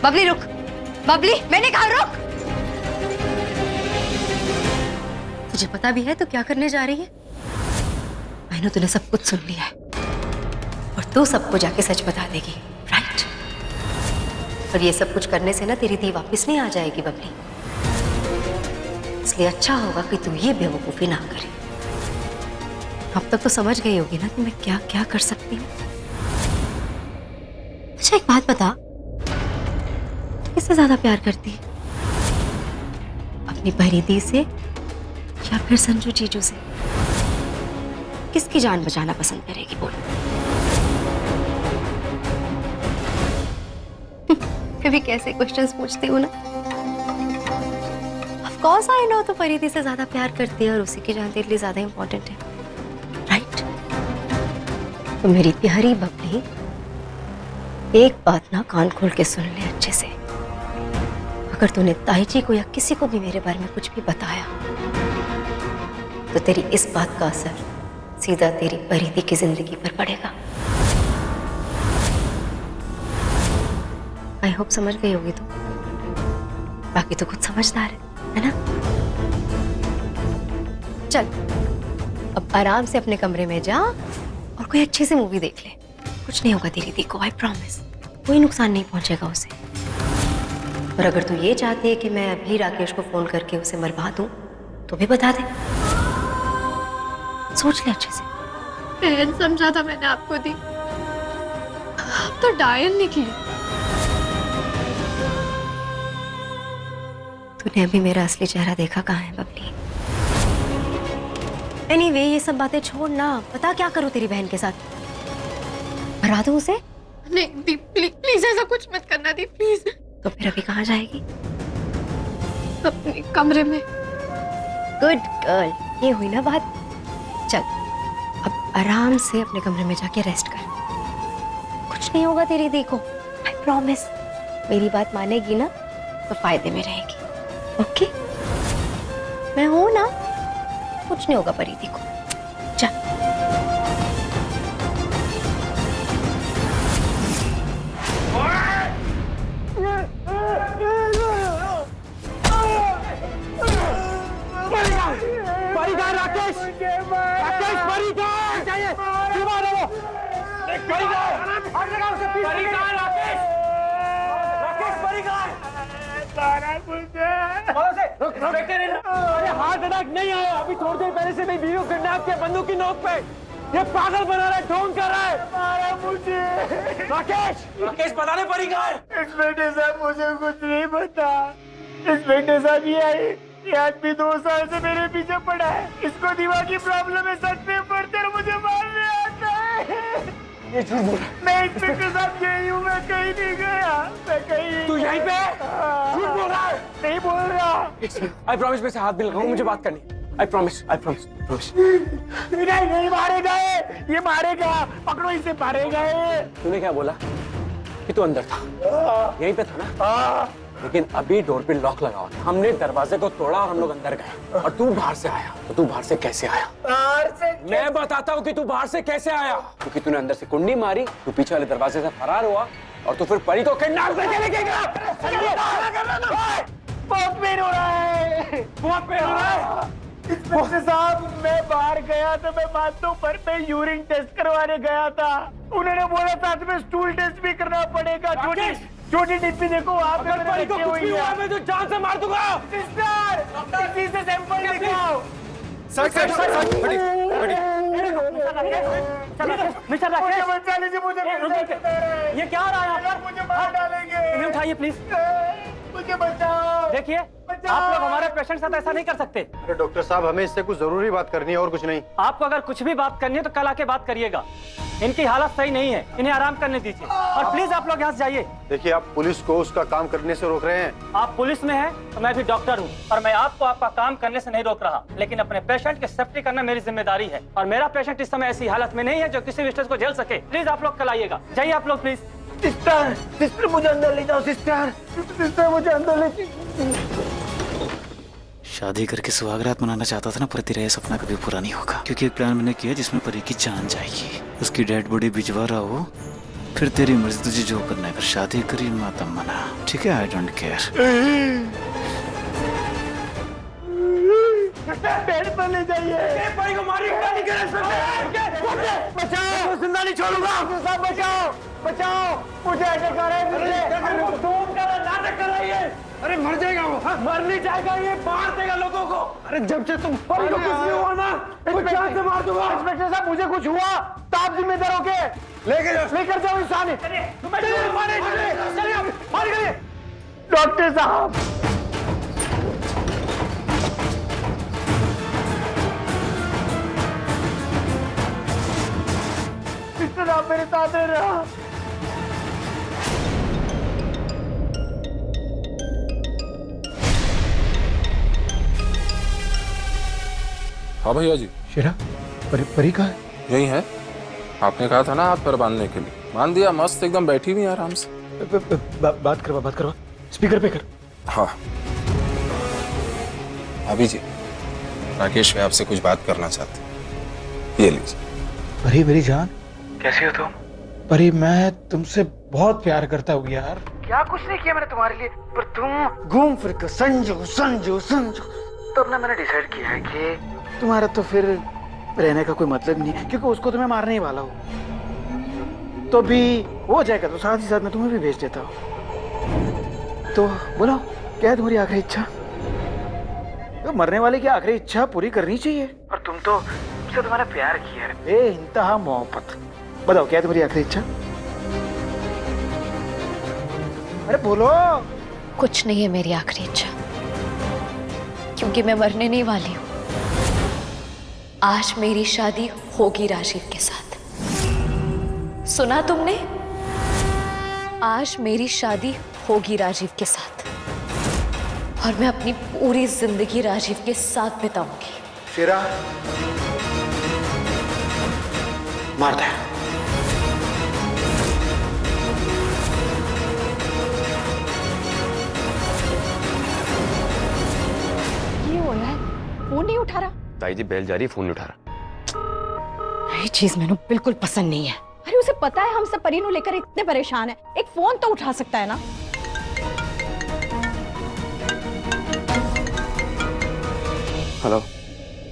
बबली रुक, बबली मैंने कहा रुक। तुझे पता भी है तो क्या करने जा रही है? मैंने तूने सब कुछ सुन लिया है और तू सबको जाके सच बता देगी, राइट? और ये सब कुछ करने से ना तेरी धी वापस नहीं आ जाएगी बबली, इसलिए अच्छा होगा कि तू ये बेवकूफी ना करे। अब तक तो समझ गई होगी ना कि मैं क्या क्या कर सकती हूँ। अच्छा एक बात बता, किससे ज्यादा प्यार करती है? अपनी परिधि से या फिर संजू जीजू से? किसकी जान बचाना पसंद करेगी बोल? फिर भी कैसे क्वेश्चंस पूछती हूँ ना। ऑफ कोर्स आई नो, तो परिधि से ज्यादा प्यार करती है और उसी की जान तेरे लिए ज्यादा इंपॉर्टेंट है, राइट? तो मेरी प्यारी बबली, एक बात ना कान खोल के सुन ले अच्छे से। अगर तूने ताई जी को या किसी को भी मेरे बारे में कुछ भी बताया तो तेरी इस बात का असर सीधा तेरी परिधि की जिंदगी पर पड़ेगा। आई होप समझ गई होगी तू। बाकी तो खुद समझदार है ना? चल अब आराम से अपने कमरे में जा और कोई अच्छी सी मूवी देख ले। कुछ नहीं होगा तेरी दी को, आई प्रॉमिस। कोई नुकसान नहीं पहुंचेगा उसे। और अगर तू ये चाहती है कि मैं अभी राकेश को फोन करके उसे मरवा दूं तो भी बता दे। सोच ले अच्छे से। बहन समझा था मैंने आपको दी, आप तो डायन निकली। तूने अभी मेरा असली चेहरा देखा कहाँ है बबली? एनीवे, ये सब बातें छोड़ ना। पता क्या करूं तेरी बहन के साथ? मरा दूं उसे? नहीं दी, प्लीज प्लीज ऐसा कुछ मत करना दी, प्लीज। तो फिर अभी कहाँ जाएगी? अपने कमरे में। गुड गर्ल, ये हुई ना बात। चल अब आराम से अपने कमरे में जाके रेस्ट कर। कुछ नहीं होगा तेरी दी को, आई प्रॉमिस। मेरी बात मानेगी ना तो फायदे में रहेगी, ओके? मैं हूं ना, कुछ नहीं होगा परिधि को। चल राकेश, राकेश परिकार चाहिए। अरे हार्ट अटैक नहीं आया, अभी थोड़ी देर पहले से मेरी बीवी को किडनैप किया बंदूक की नोक पे। ये पागल बना रहा है, ढोंग कर रहा है। मारा मुझे। राकेश, राकेश पता नहीं परिकार। इंस्पेक्टर साहब मुझे कुछ नहीं पता। इंस्पेक्टर साहब ये आदमी 2 साल से मेरे पीछे पड़ा है। इसको दिमागी प्रॉब्लम है, सच में पड़ते और मुझे मारने आता है। ये झूठ बोल रहा है। मैं इंस्पेक्टर साहब यही हूँ, मैं कहीं नहीं गया। मैं कहीं तू यहीं पे झूठ बोल रहा है? नहीं बोल रहा। आई प्रॉमिस, मैं से हाथ भी लगाऊं, मुझे बात करनी। I promise, I promise, promise. नहीं मारेगा ये मारेगा। पकड़ो इसे, मारेगा ये। तूने क्या बोला कि तू अंदर था? यहीं पे था ना? लेकिन अभी डोर पे लॉक लगा हुआ था। हमने दरवाजे को तोड़ा और हम लोग अंदर गए और तू बाहर से आया। तो तू बाहर से कैसे आया? बाहर से मैं बताता हूँ कि तू बाहर से कैसे आया। क्योंकि तूने अंदर से कुंडी मारी, तू पीछे वाले दरवाजे से फरार हुआ और तू फिर परी को किडनैप करके लेके गया। बहुत पेन हो रहा है, बहुत पेन हो रहा है। इंस्पेक्टर साहब मैं बाहर गया तो मैं मानता हूँ, पर मैं यूरिन टेस्ट करवाने गया था। उन्होंने बोला था तुम्हें स्टूल टेस्ट भी करना पड़ेगा। छोटी डिब्बी देखो वहाँ पे मैंने रखी हुई है। मैं तो जान से मार दूंगा। सिस्टर इसी से सैंपल निकालो। मिस्टर राकेश, बचा लीजिए मुझे। ये क्या हो रहा है? आप मुझे मार डालेंगे। इन्हें उठाइए प्लीज। मुझे बचाओ। देखिए, आप लोग हमारे पेशेंट साथ ऐसा नहीं कर सकते। अरे डॉक्टर साहब, हमें इससे कुछ जरूरी बात करनी है और कुछ नहीं। आपको अगर कुछ भी बात करनी है तो कल आके बात करिएगा। इनकी हालत सही नहीं है, इन्हें आराम करने दीजिए। और प्लीज आप लोग यहाँ से जाइए। देखिए, आप पुलिस को उसका काम करने से रोक रहे हैं। आप पुलिस में हैं तो मैं भी डॉक्टर हूँ और मैं आपको आपका काम करने से नहीं रोक रहा, लेकिन अपने पेशेंट की सेफ्टी करना मेरी जिम्मेदारी है। और मेरा पेशेंट इस समय ऐसी हालत में नहीं है जो किसी भी स्टेज को झेल सके। प्लीज आप लोग कल आइएगा। जाइए आप लोग प्लीज। सिस्टर मुझे अंदर ले जाओ। सिस्टर मुझे अंदर ले। शादी करके सुहागरात मनाना चाहता था ना, पर तेरा ये सपना कभी पूरा नहीं होगा। क्योंकि एक प्लान मैंने किया जिसमें परी की जान जाएगी। उसकी डेड बॉडी भिजवा रहा हो फिर तेरी मर्जी, तुझे जो करना है कर, शादी करी माता मना, ठीक है? I don't care. पेड़ पर ले जाइए। भाई को मारी नहीं कर बचाओ, जिंदा नहीं छोड़ूंगा। साहब बचाओ, बचाओ, मुझे अटैक आ रहा है। नाटक कर रही है। अरे मर जाएगा वो। मर नहीं जाएगा, ये मार देगा लोगों को। अरे जब से तुम परी को कुछ नहीं हुआ ना, जान से मार दूंगा। इंस्पेक्टर साहब मुझे कुछ हुआ तो आप जिम्मेदार हो के लेकर जाओ इंसान। डॉक्टर साहब, आप मेरे साथ रहा। हाँ भैया जी। शेरा, परी कहाँ है? यही है, आपने कहा था ना हाथ पर बांधने के लिए, बांध दिया। मस्त एकदम बैठी हुई है आराम से। बात करवा, स्पीकर पे कर। हाँ अभी जी, राकेश भाई आपसे कुछ बात करना चाहते हैं, ये लीजिए। परी मेरी जान, कैसी हो तुम? परी मैं तुमसे बहुत प्यार करता हूँ यार। क्या कुछ नहीं किया मैंने तुम्हारे लिए, पर तुम घूम फिर कर संजू। तो अब ना मैंने डिसाइड किया है कि तुम्हारा तो फिर रहने का कोई मतलब नहीं है, क्योंकि उसको तो मैं मारने ही वाला हूँ। तो भी हो जाएगा तो साथ ही साथ मैं तुम्हें भी भेज देता हूँ। तो बोलो, क्या है तुम्हारी आखिरी इच्छा? तो मरने वाले की आखिरी इच्छा पूरी करनी चाहिए, और तुम तो मुझसे तुम्हारा प्यार किया है, बेइंतहा मोहब्बत। बताओ क्या है तुम्हारी आखिरी इच्छा? अरे बोलो। कुछ नहीं है मेरी आखिरी इच्छा, क्योंकि मैं मरने नहीं वाली हूँ। आज मेरी शादी होगी राजीव के साथ। सुना तुमने? आज मेरी शादी होगी राजीव के साथ, और मैं अपनी पूरी जिंदगी राजीव के साथ बिताऊंगी। शेरा, मार दे। ये हो रहा है, फोन नहीं उठा रहा। ताई जी बेल जा रही, फोन नहीं उठा रहा। ये चीज मैंने बिल्कुल पसंद नहीं है। अरे उसे पता है हम सब परीनू लेकर इतने परेशान हैं, एक फोन तो उठा सकता है ना। हेलो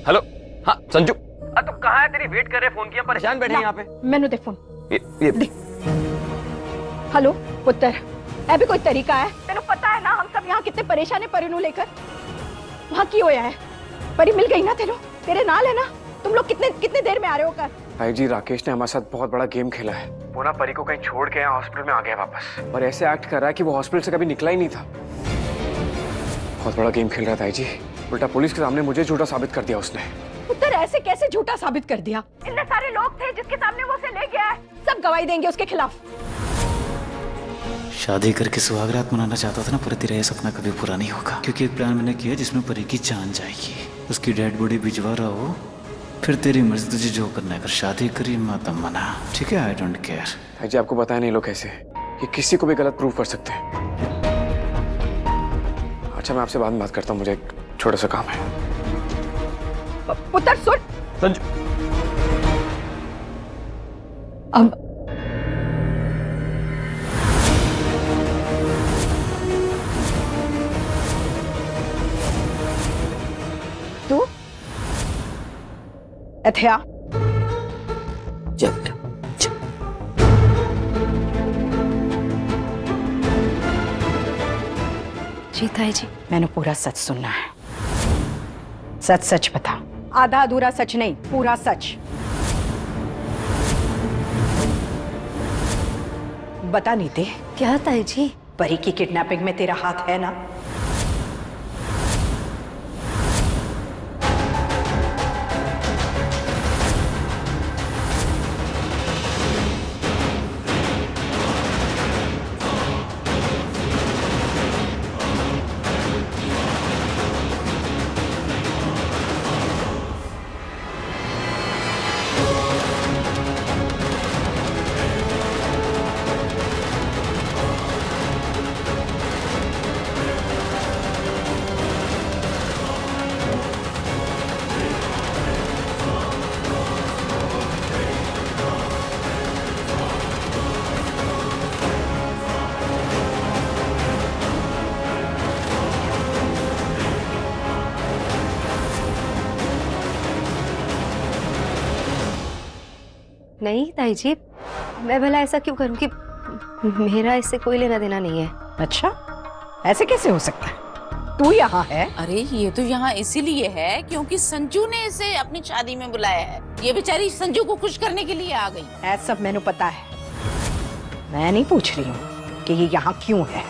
हेलो, हाँ संजू, तू कहाँ है? तेरी वेट कर रहे, फोन किया, परेशान बैठे यहाँ पे। मैंने दे फोन। ये हेलो पुत्र, ऐ भी कोई तरीका है? तेनू पता है ना हम सब यहाँ कितने परेशान है परीनू लेकर। वहाँ की होया है? परी मिल गई ना तेनू? तेरे नाल है ना? तुम लोग कितने देर में आ रहे हो कर? भाई जी, राकेश ने हमारे साथ बहुत बड़ा गेम खेला है। वो ना परी को कहीं छोड़ के यहाँ हॉस्पिटल में आ गया वापस, और ऐसे एक्ट कर रहा है कि वो हॉस्पिटल से कभी निकला ही नहीं था। बहुत बड़ा गेम खेल रहा था जी, उल्टा पुलिस के सामने मुझे झूठा साबित कर दिया उसने। पुत्र ऐसे कैसे झूठा साबित कर दिया? इतने सारे लोग थे जिसके सामने वो उसे ले गया है, सब गवाही देंगे उसके खिलाफ। शादी करके सुहागरात मनाना चाहता था ना, पर तेरा ये सपना कभी पूरा नहीं होगा, क्योंकि एक प्लान मैंने किया जिसमें परी की जान जाएगी। उसकी डेड बॉडी भिजवा रहा हो, फिर तेरी मर्जी, तुझे जो करना है कर, शादी करी माता मना, ठीक है? I don't care. भाई जी आपको बताया नहीं लोग कैसे कि किसी को भी गलत प्रूव कर सकते हैं। अच्छा मैं आपसे बाद में बात करता हूँ, मुझे एक छोटा सा काम है। पुत्र सुन, संजू, अब तू अथया जी ताई जी, मैंने पूरा सच सुनना है। सच सच बता। आधा अधूरा सच नहीं, पूरा सच बता नीते, क्या ताई जी? परी की किडनैपिंग में तेरा हाथ है ना? नहीं ताई जी, मैं भला ऐसा क्यों करूं कि मेरा इससे कोई लेना देना नहीं है। अच्छा, ऐसे कैसे हो सकता है? तू यहाँ है? अरे ये तो यहाँ इसीलिए है क्योंकि संजू ने इसे अपनी शादी में बुलाया है। ये बेचारी संजू को खुश करने के लिए आ गई। ऐसा सब मैंने पता है, मैं नहीं पूछ रही हूँ कि ये यहाँ क्यों है,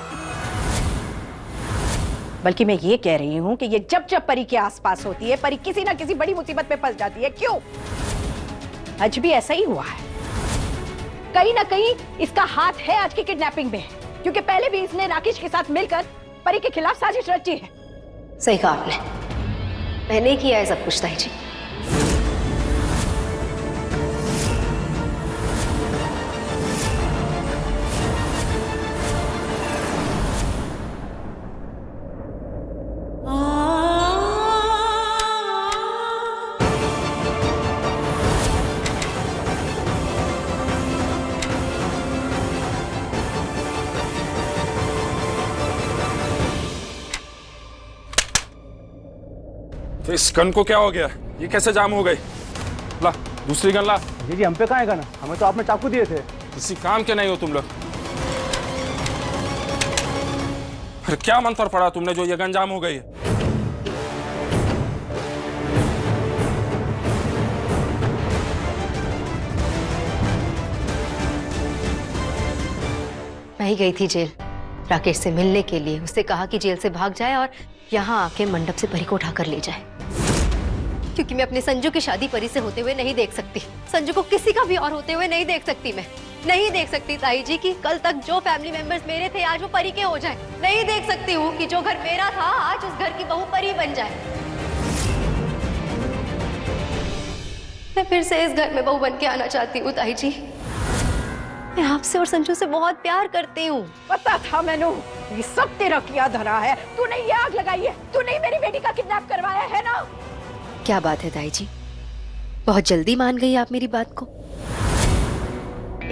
बल्कि मैं ये कह रही हूँ कि ये जब जब परी के आसपास होती है, परी किसी ना किसी बड़ी मुसीबत में फंस जाती है। क्यों? आज भी ऐसा ही हुआ है। कहीं ना कहीं इसका हाथ है आज की किडनैपिंग में, क्योंकि पहले भी इसने राकेश के साथ मिलकर परी के खिलाफ साजिश रची है। सही कहा आपने, मैंने किया है सब कुछ ताई जी। तो इस गन को क्या हो गया? ये कैसे जाम हो गई? ला दूसरी गन ला। जी हम पे कहाँ है गन? हमें तो आपने चाकू दिए थे। किसी काम के नहीं हो तुम लोग। फिर क्या मंत्र पड़ा तुमने जो ये गन जाम हो गई है? मैं ही गई थी जेल राकेश से मिलने के लिए। उससे कहा कि जेल से भाग जाए और यहाँ आके मंडप से परी को उठाकर ले जाए, क्योंकि मैं अपने संजू की शादी परी से होते हुए नहीं देख सकती। संजू को किसी का भी और होते हुए नहीं देख सकती। मैं नहीं देख सकती ताई जी कि कल तक जो फैमिली मेंबर्स मेरे थे आज वो परी के हो जाए। नहीं देख सकती हूँ कि जो घर मेरा था आज उस घर की बहू परी बन जाए। मैं फिर से इस घर में बहू बन के आना चाहती हूँ ताई जी। मैं आपसे और संजू से बहुत प्यार करती हूँ। पता था मैनू, ये सब तेरा किया धरा है। तूने ये आग लगाई है, तूने मेरी बेटी का किडनैप करवाया है ना? क्या बात है ताई जी, बहुत जल्दी मान गई आप मेरी बात को।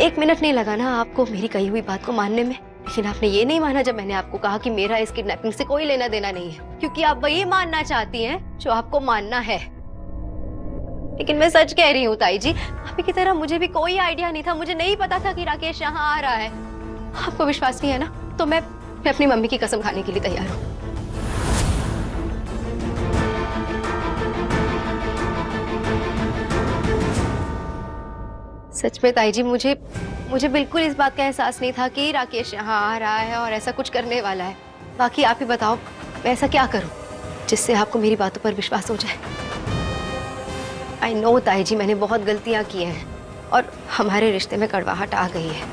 1 मिनट नहीं लगा ना आपको मेरी कही हुई बात को मानने में, लेकिन आपने ये नहीं माना जब मैंने आपको कहा कि मेरा इस किडनैपिंग से कोई लेना देना नहीं है, क्योंकि आप वही मानना चाहती हैं जो आपको मानना है। लेकिन मैं सच कह रही हूँ ताई जी, आपकी तरह मुझे भी कोई आइडिया नहीं था। मुझे नहीं पता था कि राकेश यहाँ आ रहा है। आपको विश्वास नहीं है ना, तो मैं अपनी मम्मी की कसम खाने के लिए तैयार हूँ। सच में ताई जी, मुझे बिल्कुल इस बात का एहसास नहीं था कि राकेश यहाँ आ रहा है और ऐसा कुछ करने वाला है। बाकी आप ही बताओ, मैं ऐसा क्या करूँ जिससे आपको मेरी बातों पर विश्वास हो जाए। आई नो ताई जी, मैंने बहुत गलतियां की हैं और हमारे रिश्ते में कड़वाहट आ गई है,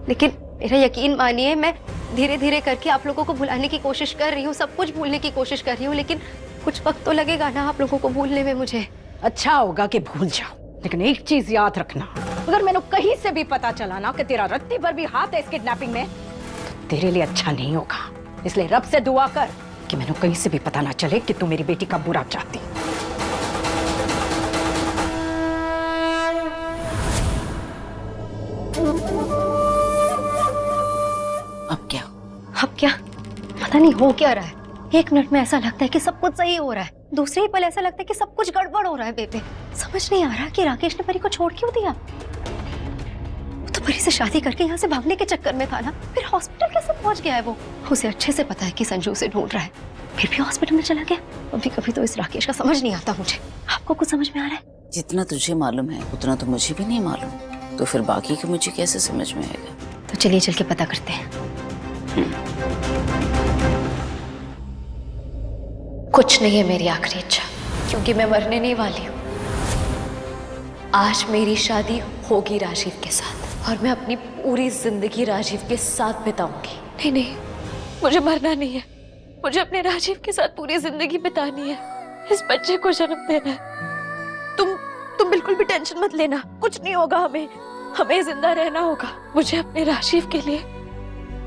लेकिन मेरा यकीन मानिए, मैं धीरे धीरे करके आप लोगों को भुलाने की कोशिश कर रही हूँ, सब कुछ भूलने की कोशिश कर रही हूँ, लेकिन कुछ वक्त तो लगेगा ना आप लोगों को भूलने में मुझे। अच्छा होगा कि भूल जाओ, लेकिन एक चीज याद रखना, अगर मैंने कहीं से भी पता चला ना कि तेरा रत्ती पर भी हाथ है इस किडनैपिंग में, तो तेरे लिए अच्छा नहीं होगा। इसलिए रब से दुआ कर कि मैंने कहीं से भी पता ना चले कि तू मेरी बेटी का बुरा चाहती। अब क्या? अब क्या? पता नहीं हो क्या रहा है। 1 मिनट में ऐसा लगता है कि सब कुछ सही हो रहा है, दूसरे ही पल ऐसा लगता है कि सब कुछ गड़बड़ हो रहा है। बेबे, समझ नहीं आ रहा कि राकेश ने परी को छोड़ क्यों दिया। वो तो परी से शादी करके यहाँ से भागने के चक्कर में था ना, फिर हॉस्पिटल कैसे पहुंच गया है वो? उसे अच्छे से पता है कि संजू उसे ढूंढ रहा है, फिर भी हॉस्पिटल में चला गया। कभी कभी तो इस राकेश का समझ नहीं आता मुझे। आपको कुछ समझ में आ रहा है? जितना तुझे मालूम है उतना तो मुझे भी नहीं मालूम, तो फिर बाकी का मुझे कैसे समझ में आएगा? तो चलिए चल के पता करते हैं। कुछ नहीं है मेरी आखिरी इच्छा, क्योंकि मैं मरने नहीं वाली हूँ। आज मेरी शादी होगी राजीव के साथ और मैं अपनी पूरी जिंदगी राजीव के साथ बिताऊंगी। नहीं नहीं, मुझे मरना नहीं है, मुझे अपने राजीव के साथ पूरी जिंदगी बितानी है, इस बच्चे को जन्म देना है। तुम बिल्कुल भी टेंशन मत लेना, कुछ नहीं होगा। हमें जिंदा रहना होगा, मुझे अपने राजीव के लिए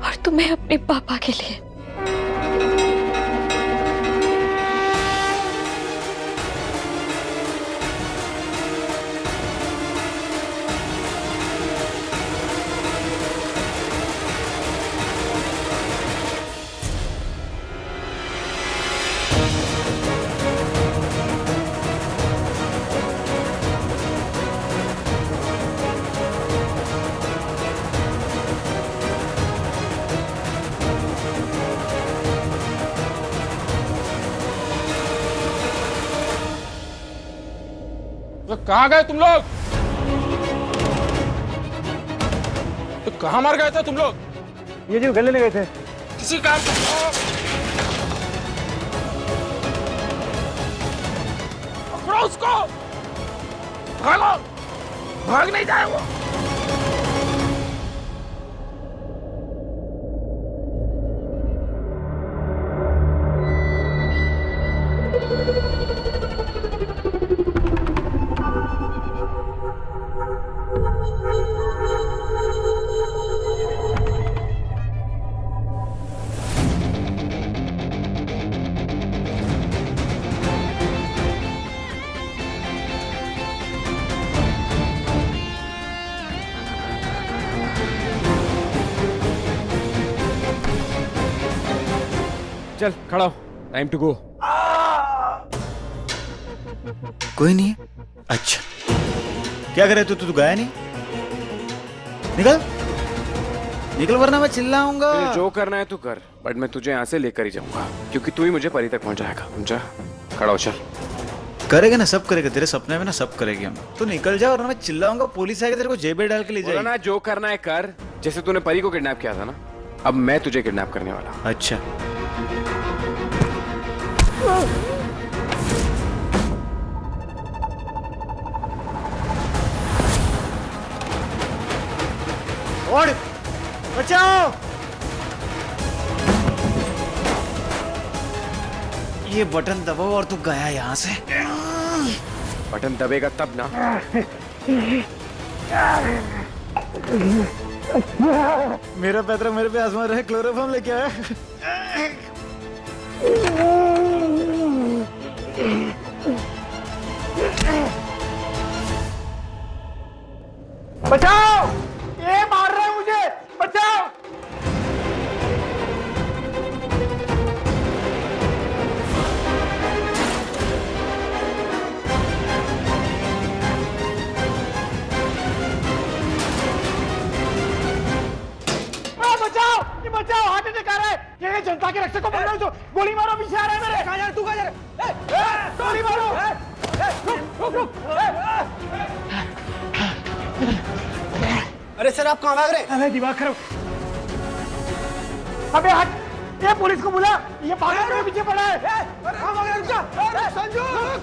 और तुम्हें अपने पापा के लिए। तो कहाँ गए तुम लोग? तो कहाँ मर गए थे तुम लोग? ये जो गले लगे थे किसी काम पकड़ो उसको, भागो, भाग नहीं जाए वो। चल खड़ा हो, टाइम टू गो। कोई नहीं है। अच्छा क्या करे तू गया नहीं? निकल निकल वरना मैं चिल्लाऊंगा। तुझे जो करना है तू कर, बट मैं तुझे यहाँ से लेकर ही जाऊंगा क्योंकि तू ही मुझे परी तक पहुंचाएगा। समझा? खड़ा हो, चल। करेगा ना, सब करेगा, तेरे सपने में ना सब करेगी हम। तू निकल जा वरना मैं चिल्लाऊंगा, पुलिस आएगी तेरे को जेब में डाल के ले जाएगी। ना जो करना है कर, जैसे तूने परी को किडनैप किया था ना, अब मैं तुझे किडनैप करने वाला हूँ। अच्छा और बचाओ। ये बटन दबाओ और तू गया यहाँ से। बटन दबेगा तब ना। मेरा पैतरा मेरे पे आजमा रहे, क्लोरोफॉर्म लेके आया। बचाओ, ये मार रहे हैं मुझे, बचाओ। बचाओ, ये बचाओ, हार्ट अटैक आ रहा है। ये जनता के रक्षक को बोल रहा हूं, गोली मारो, पीछे आ रहा है मेरे। कहां जा रहा है तू? कहां जा रहा है? गोली मारो। रुक रुक। अरे सर आप कहाँ भाग रहे? अरे दिमाग खराब। अबे हट, ये पुलिस को बुला, ये पागल मेरे पीछे पड़ा है। कहाँ भाग रहा है? रुक जा। संजू रुक।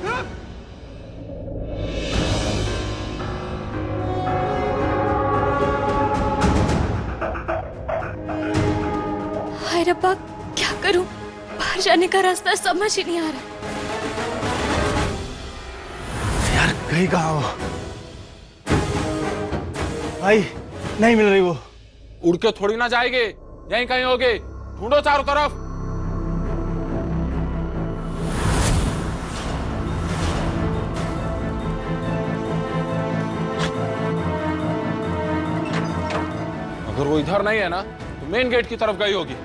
हाय रब्बा, क्या करूं? बाहर जाने का रास्ता समझ ही नहीं आ रहा। यार गई कहाँ वो? भाई नहीं मिल रही वो। उड़ के थोड़ी ना जाएगी, यहीं कहीं होगी, ढूंढो चारों तरफ। अगर वो इधर नहीं है ना तो मेन गेट की तरफ गई होगी।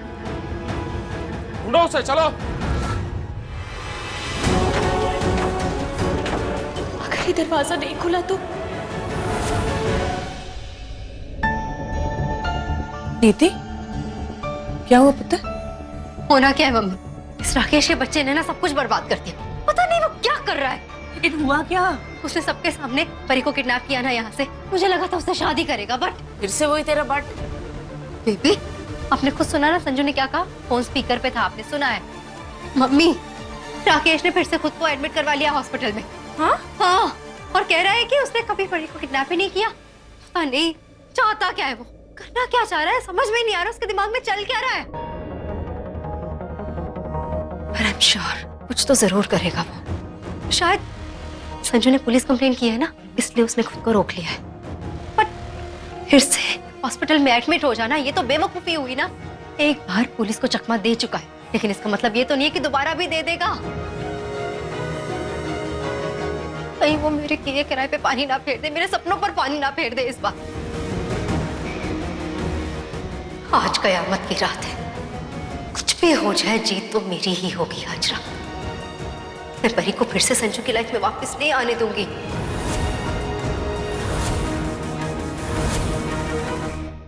ढूंढो उसे, चलो। अगर ये दरवाजा नहीं खुला तो? नीति, क्या हुआ पुत्र? होना क्या है मम्मी? इस राकेश के बच्चे ने ना सब कुछ बर्बाद कर दिया। पता नहीं वो क्या कर रहा है। लेकिन हुआ क्या? उसने सबके सामने परी को किडनैप किया ना यहाँ से। मुझे लगा था उससे शादी करेगा, बट फिर से वही तेरा बट। बेबी आपने खुद सुना ना, संजू ने क्या कहा? फोन स्पीकर पे था, आपने सुना है? मम्मी राकेश ने फिर से खुद को एडमिट करवा लिया हॉस्पिटल में। हाँ, और कह रहा है कि उसने कभी परी को किडनैप ही नहीं किया। पता नहीं चाहता क्या है वो, करना क्या चाह रहा है, समझ में नहीं आ रहा उसके दिमाग में चल क्या रहा है। पर आई एम श्योर कुछ तो जरूर करेगा वो। शायद संजू ने पुलिस कंप्लेन की है ना, इसलिए उसने खुद को रोक लिया है। बट फिर से हॉस्पिटल में एडमिट हो जाना, ये तो बेवकूफी हुई ना। एक बार पुलिस को चकमा दे चुका है, लेकिन इसका मतलब ये तो नहीं है कि दोबारा भी दे देगा। कहीं वो मेरे किए किराए पे पानी ना फेर दे, मेरे सपनों पर पानी ना फेर दे इस बार। आज कयामत की रात है, कुछ भी हो जाए जीत तो मेरी ही होगी आज रात। मैं परी को फिर से संजू की लाइफ में वापस नहीं आने दूंगी।